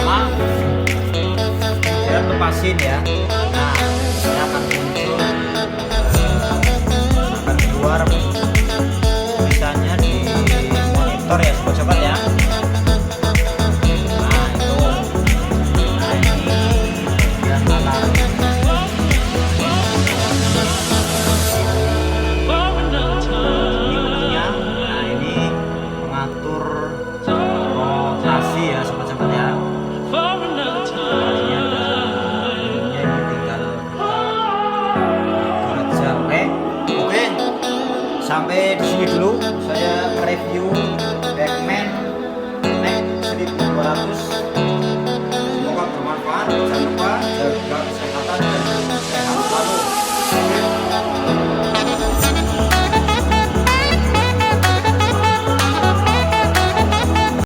pertama dia lepasin ya. Nah ini akan muncul akan keluar tulisannya di monitor ya sobat-sobat ya. Nah itu, nah ini dan alarm mengatur rotasi ya sobat-sobat ya. Ini ada ini tinggal aja. Oke, sampai di sini dulu saya review Beckman Mec1200